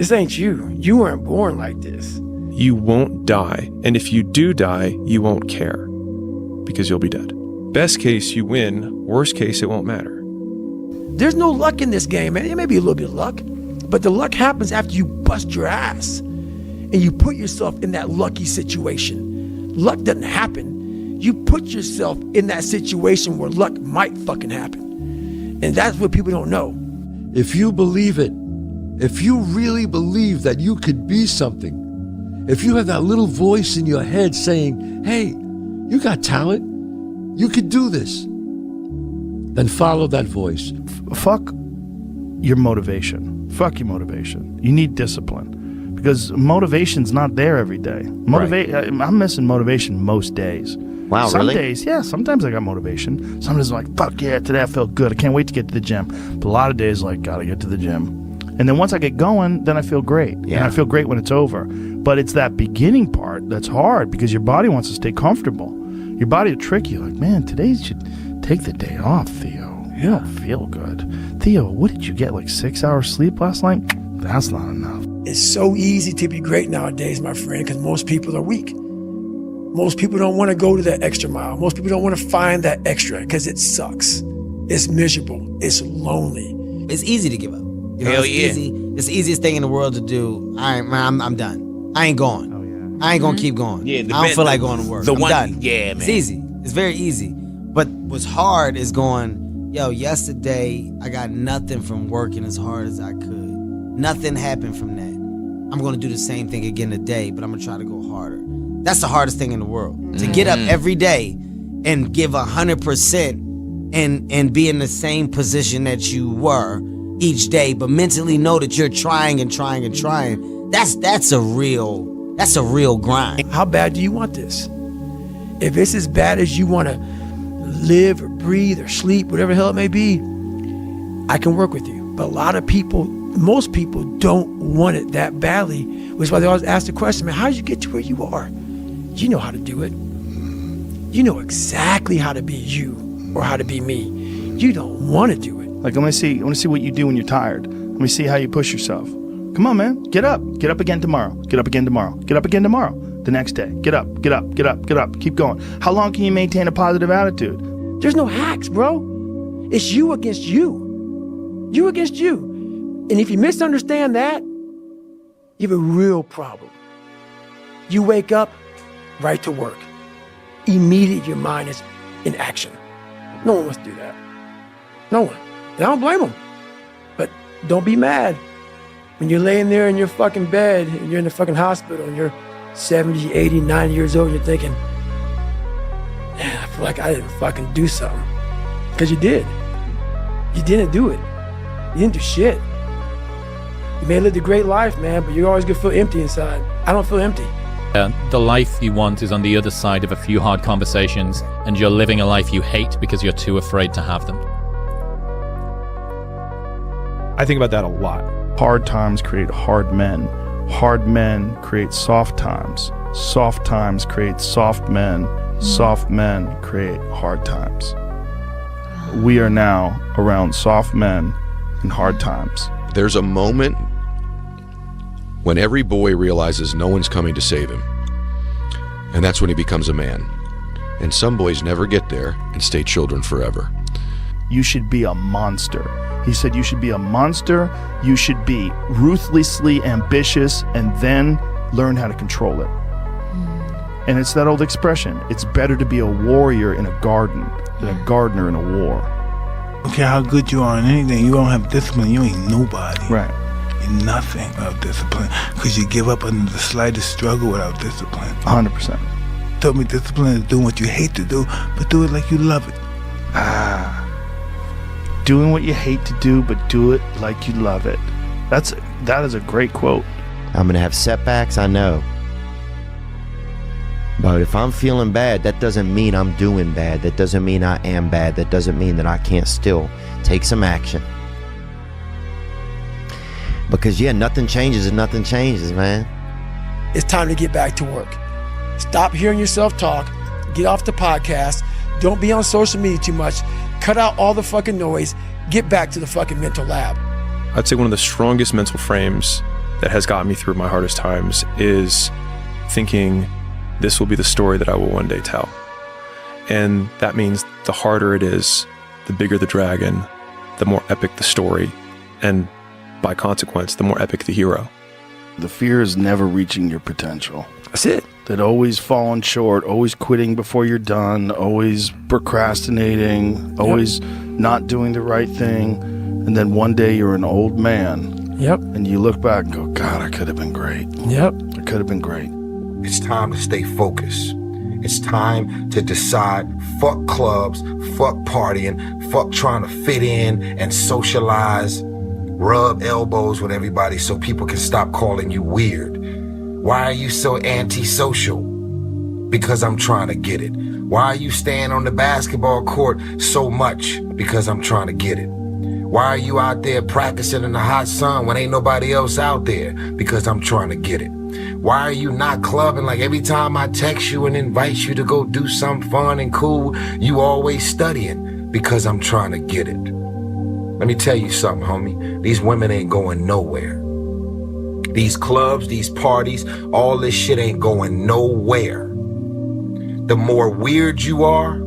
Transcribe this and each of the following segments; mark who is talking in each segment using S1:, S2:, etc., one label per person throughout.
S1: This ain't you. You weren't born like this.
S2: You won't die, and if you do die, you won't care, because you'll be dead. Best case, you win. Worst case, it won't matter.
S1: There's no luck in this game, man. It may be a little bit of luck, but the luck happens after you bust your ass and you put yourself in that lucky situation. Luck doesn't happen. You put yourself in that situation where luck might fucking happen. And that's what people don't know.
S3: If you believe it, if you really believe that you could be something, if you have that little voice in your head saying, hey, you got talent, you could do this, then follow that voice.
S4: Fuck your motivation. Fuck your motivation. You need discipline, because motivation's not there every day. I'm missing motivation most days.
S5: Wow,
S4: Some
S5: really?
S4: days, yeah, sometimes I got motivation. Some days I'm like, fuck yeah, today I felt good. I can't wait to get to the gym. But a lot of days, like, gotta get to the gym. And then once I get going, then I feel great.
S5: Yeah.
S4: And I feel great when it's over. But it's that beginning part that's hard, because your body wants to stay comfortable. Your body will trick you. Like, man, today you should take the day off, Theo. You don't feel good. Theo, what did you get, like 6 hours sleep last night? That's not enough.
S1: It's so easy to be great nowadays, my friend, because most people are weak. Most people don't want to go to that extra mile. Most people don't want to find that extra because it sucks. It's miserable. It's lonely.
S6: It's easy to give up. You know,
S7: Hell
S6: it's easy. It's the easiest thing in the world to do. I'm done. I ain't going.
S4: Oh, yeah.
S6: I ain't gonna keep going.
S7: Yeah,
S6: I don't feel like going to work. I'm done.
S7: Yeah, man.
S6: It's easy. It's very easy. But what's hard is going, yo, yesterday I got nothing from working as hard as I could. Nothing happened from that. I'm gonna do the same thing again today, but I'm gonna try to go harder. That's the hardest thing in the world. To get up every day and give 100% and be in the same position that you were each day, but mentally know that you're trying and trying and trying. That's a real grind.
S1: How bad do you want this? If it's as bad as you want to live or breathe or sleep, whatever the hell it may be, I can work with you. But a lot of people, most people don't want it that badly, which is why they always ask the question, man, how did you get to where you are? You know how to do it. You know exactly how to be you or how to be me. You don't want to do it.
S4: Like, I want to see what you do when you're tired. Let me see how you push yourself. Come on, man. Get up. Get up again tomorrow. Get up again tomorrow. Get up again tomorrow. The next day. Get up. Get up. Get up. Get up. Keep going. How long can you maintain a positive attitude?
S1: There's no hacks, bro. It's you against you. You against you. And if you misunderstand that, you have a real problem. You wake up, right to work. Immediately your mind is in action. No one wants to do that. No one. And I don't blame them. But don't be mad when you're laying there in your fucking bed and you're in the fucking hospital and you're 70, 80, 90 years old and you're thinking, man, I feel like I didn't fucking do something. Because you did. You didn't do it. You didn't do shit. You may have lived a great life, man, but you're always gonna feel empty inside. I don't feel empty.
S8: The life you want is on the other side of a few hard conversations, and you're living a life you hate because you're too afraid to have them.
S2: I think about that a lot.
S4: Hard times create hard men. Hard men create soft times. Soft times create soft men. Soft men create hard times. We are now around soft men and hard times.
S9: There's a moment when every boy realizes no one's coming to save him. And that's when he becomes a man. And some boys never get there and stay children forever.
S4: You should be a monster. He said you should be a monster, you should be ruthlessly ambitious, and then learn how to control it. And it's that old expression, it's better to be a warrior in a garden than a gardener in a war.
S10: I don't care how good you are in anything, you don't have discipline, you ain't nobody.
S4: Right.
S10: You're nothing without discipline, because you give up under the slightest struggle without discipline.
S4: 100%.
S10: Told me discipline is doing what you hate to do, but do it like you love it.
S4: Doing what you hate to do, but do it like you love it. That is a great quote.
S5: I'm going to have setbacks, I know. But if I'm feeling bad, that doesn't mean I'm doing bad. That doesn't mean I am bad. That doesn't mean that I can't still take some action. Because, yeah, nothing changes and nothing changes, man.
S1: It's time to get back to work. Stop hearing yourself talk. Get off the podcast. Don't be on social media too much. Cut out all the fucking noise. Get back to the fucking mental lab.
S2: I'd say one of the strongest mental frames that has gotten me through my hardest times is thinking this will be the story that I will one day tell. And that means the harder it is, the bigger the dragon, the more epic the story, and by consequence, the more epic the hero.
S4: The fear is never reaching your potential.
S1: That's it.
S4: That always falling short, always quitting before you're done, always procrastinating, always not doing the right thing. And then one day you're an old man.
S1: Yep.
S4: And you look back and go, God, I could have been great.
S1: Yep.
S4: I could have been great.
S7: It's time to stay focused. It's time to decide, fuck clubs, fuck partying, fuck trying to fit in and socialize, rub elbows with everybody so people can stop calling you weird. Why are you so antisocial? Because I'm trying to get it. Why are you staying on the basketball court so much? Because I'm trying to get it. Why are you out there practicing in the hot sun when ain't nobody else out there? Because I'm trying to get it. Why are you not clubbing like every time I text you and invite you to go do something fun and cool, you always studying? Because I'm trying to get it. Let me tell you something, homie. These women ain't going nowhere. These clubs, these parties, all this shit ain't going nowhere. The more weird you are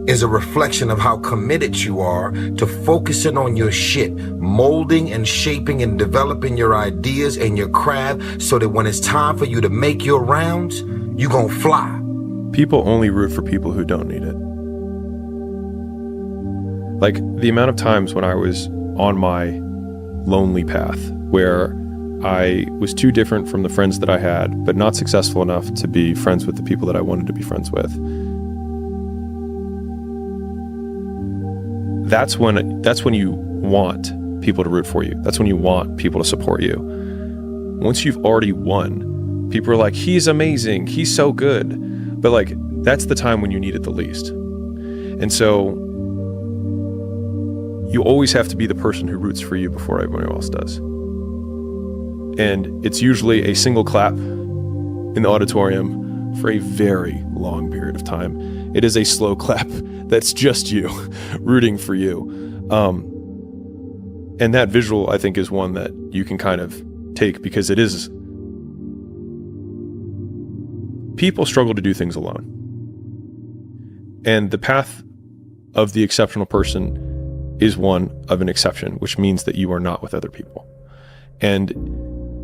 S7: is a reflection of how committed you are to focusing on your shit, molding and shaping and developing your ideas and your craft so that when it's time for you to make your rounds, you gon' fly.
S2: People only root for people who don't need it. Like the amount of times when I was on my lonely path where I was too different from the friends that I had, but not successful enough to be friends with the people that I wanted to be friends with. That's when you want people to root for you. That's when you want people to support you. Once you've already won, people are like, he's amazing, he's so good. But like, that's the time when you need it the least. And so you always have to be the person who roots for you before everyone else does. And it's usually a single clap in the auditorium for a very long period of time. It is a slow clap that's just you rooting for you. And that visual, I think, is one that you can kind of take because it is. People struggle to do things alone. And the path of the exceptional person is one of an exception, which means that you are not with other people. And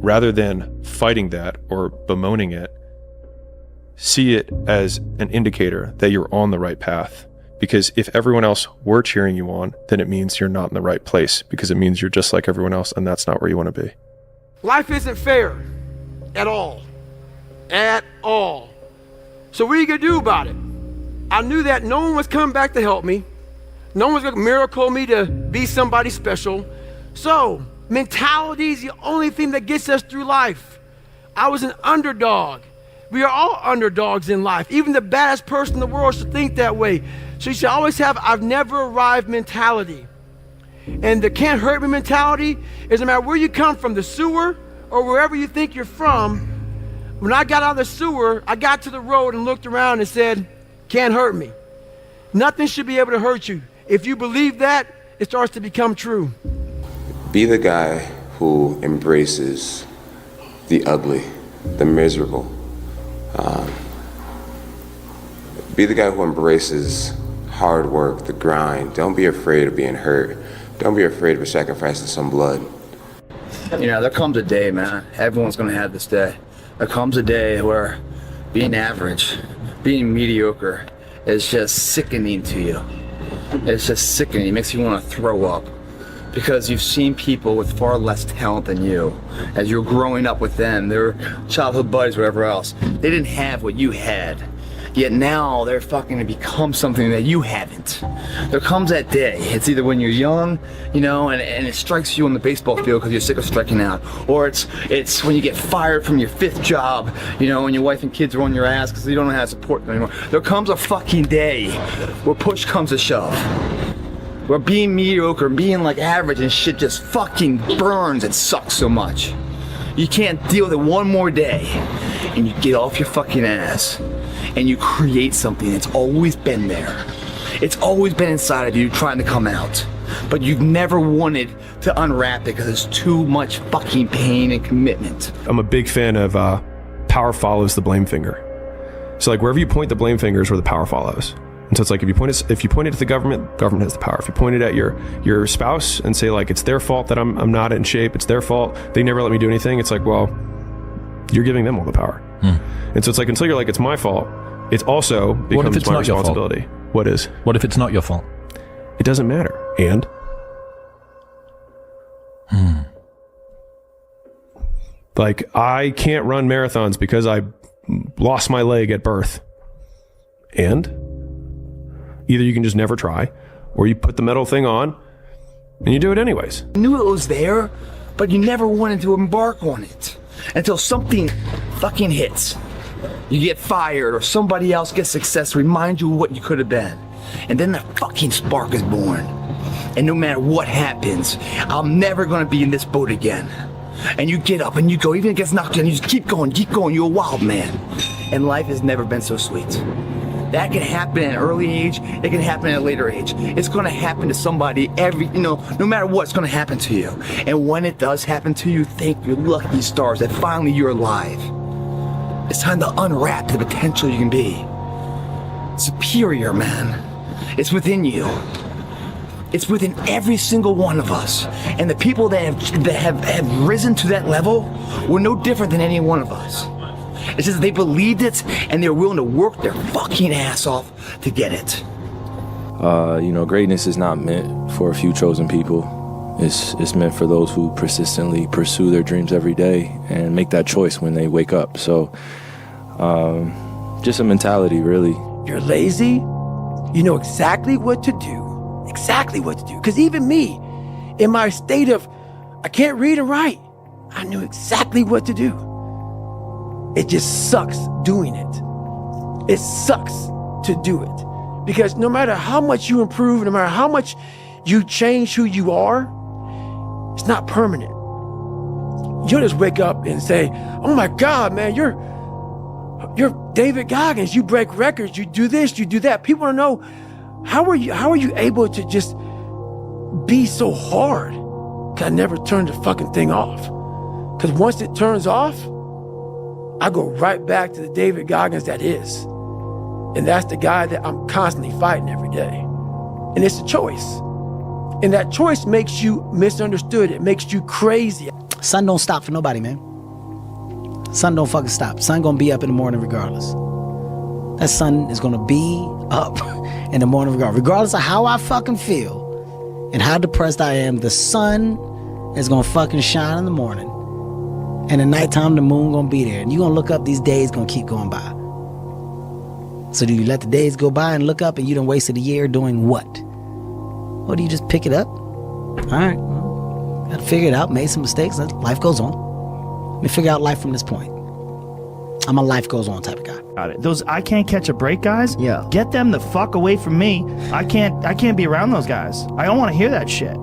S2: rather than fighting that or bemoaning it, see it as an indicator that you're on the right path. Because if everyone else were cheering you on, then it means you're not in the right place, because it means you're just like everyone else, and that's not where you want to be.
S1: Life isn't fair at all. At all. So what are you going to do about it? I knew that no one was coming back to help me. No one was going to miracle me to be somebody special. So mentality is the only thing that gets us through life. I was an underdog. We are all underdogs in life. Even the baddest person in the world should think that way. So you should always have I've never arrived mentality. And the can't hurt me mentality is no matter where you come from, the sewer or wherever you think you're from. When I got out of the sewer, I got to the road and looked around and said, can't hurt me. Nothing should be able to hurt you. If you believe that, it starts to become true.
S11: Be the guy who embraces the ugly, the miserable. Be the guy who embraces hard work, the grind. Don't be afraid of being hurt. Don't be afraid of sacrificing some blood.
S12: You know, there comes a day, man. Everyone's gonna have this day. There comes a day where being average, being mediocre is just sickening to you. It's just sickening. It makes you want to throw up. Because you've seen people with far less talent than you. As you're growing up with them, their childhood buddies, whatever else, they didn't have what you had. Yet now they're fucking to become something that you haven't. There comes that day. It's either when you're young, you know, and it strikes you on the baseball field because you're sick of striking out. Or it's when you get fired from your 5th job, you know, and your wife and kids are on your ass because you don't know how to support them anymore. There comes a fucking day where push comes to shove. Where being mediocre, being like average and shit just fucking burns and sucks so much. You can't deal with it one more day. And you get off your fucking ass. And you create something that's always been there. It's always been inside of you trying to come out. But you've never wanted to unwrap it because it's too much fucking pain and commitment.
S2: I'm a big fan of power follows the blame finger. So like wherever you point the blame finger is where the power follows. And so it's like if you point it at the government has the power. If you point it at your spouse and say like it's their fault that I'm not in shape, it's their fault, they never let me do anything, it's like, well, you're giving them all the power. And so it's like until you're like it's my fault, it also becomes my responsibility. What is?
S8: What if it's not your fault?
S2: It doesn't matter. And like I can't run marathons because I lost my leg at birth. And either you can just never try, or you put the metal thing on and you do it anyways.
S12: You knew it was there, but you never wanted to embark on it until something fucking hits. You get fired or somebody else gets success, remind you of what you could have been. And then the fucking spark is born. And no matter what happens, I'm never gonna be in this boat again. And you get up and you go, even if it gets knocked down, you just keep going, you're a wild man. And life has never been so sweet. That can happen at an early age, it can happen at a later age. It's gonna happen to somebody no matter what, it's gonna happen to you. And when it does happen to you, thank your lucky stars that finally you're alive. It's time to unwrap the potential you can be. Superior, man. It's within you. It's within every single one of us. And the people that have risen to that level were no different than any one of us. It's just they believed it and they're willing to work their fucking ass off to get it.
S13: Greatness is not meant for a few chosen people. It's meant for those who persistently pursue their dreams every day and make that choice when they wake up. So, just a mentality, really.
S1: You're lazy, you know exactly what to do. Exactly what to do. Because even me, in my state of, I can't read and write, I knew exactly what to do. It just sucks doing it. It sucks to do it. Because no matter how much you improve, no matter how much you change who you are, it's not permanent. You'll just wake up and say, oh my God, man, you're David Goggins. You break records, you do this, you do that. People want to know, how are you able to just be so hard? 'Cause I never turned the fucking thing off. Because once it turns off, I go right back to the David Goggins that is. And that's the guy that I'm constantly fighting every day. And it's a choice. And that choice makes you misunderstood. It makes you crazy.
S6: Sun don't stop for nobody, man. Sun don't fucking stop. Sun gonna be up in the morning regardless. That sun is gonna be up in the morning regardless of how I fucking feel and how depressed I am. The sun is gonna fucking shine in the morning. And at nighttime, the moon gonna be there. And you gonna look up, these days gonna keep going by. So do you let the days go by and look up and you done wasted a year doing what? Or do you just pick it up? All right, well, gotta figure it out, made some mistakes, life goes on. Let me figure out life from this point. I'm a life goes on type of guy.
S4: Got it. Those I can't catch a break guys,
S6: yeah,
S4: get them the fuck away from me. I can't be around those guys. I don't want to hear that shit.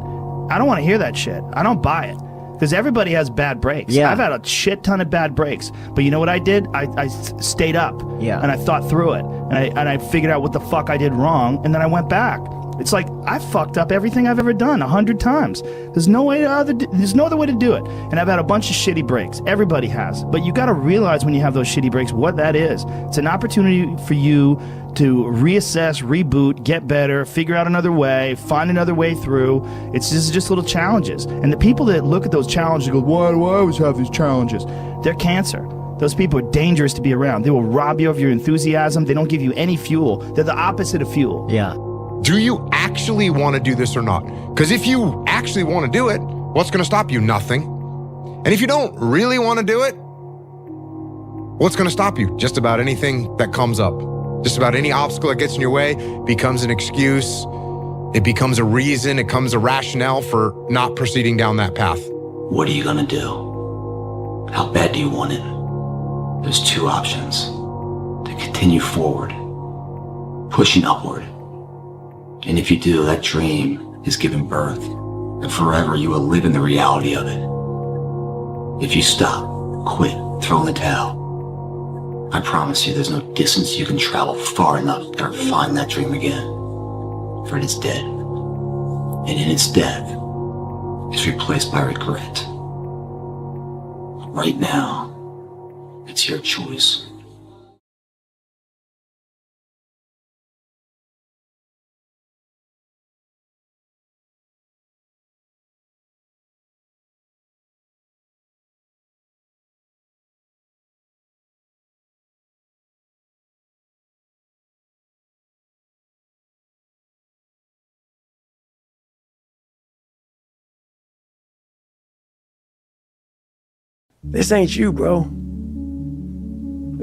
S4: I don't want to hear that shit. I don't buy it. Because everybody has bad breaks.
S6: Yeah.
S4: I've had a shit ton of bad breaks. But you know what I did? I stayed up.
S6: Yeah.
S4: And I thought through it. And I figured out what the fuck I did wrong. And then I went back. It's like I fucked up everything I've ever done 100 times. There's no other way to do it. And I've had a bunch of shitty breaks. Everybody has. But you got to realize when you have those shitty breaks what that is. It's an opportunity for you to reassess, reboot, get better, figure out another way, find another way through. It's just little challenges. And the people that look at those challenges and go, why do I always have these challenges? They're cancer. Those people are dangerous to be around. They will rob you of your enthusiasm. They don't give you any fuel. They're the opposite of fuel.
S6: Yeah.
S14: Do you actually want to do this or not? Because if you actually want to do it, what's going to stop you? Nothing. And if you don't really want to do it, what's going to stop you? Just about anything that comes up. Just about any obstacle that gets in your way becomes an excuse. It becomes a reason. It becomes a rationale for not proceeding down that path.
S15: What are you going to do? How bad do you want it? There's two options. To continue forward, pushing upward. And if you do, that dream is given birth, and forever you will live in the reality of it. If you stop, quit, throw in the towel, I promise you there's no distance you can travel far enough to ever find that dream again. For it is dead. And in its death, is replaced by regret. Right now, it's your choice.
S1: This ain't you, bro.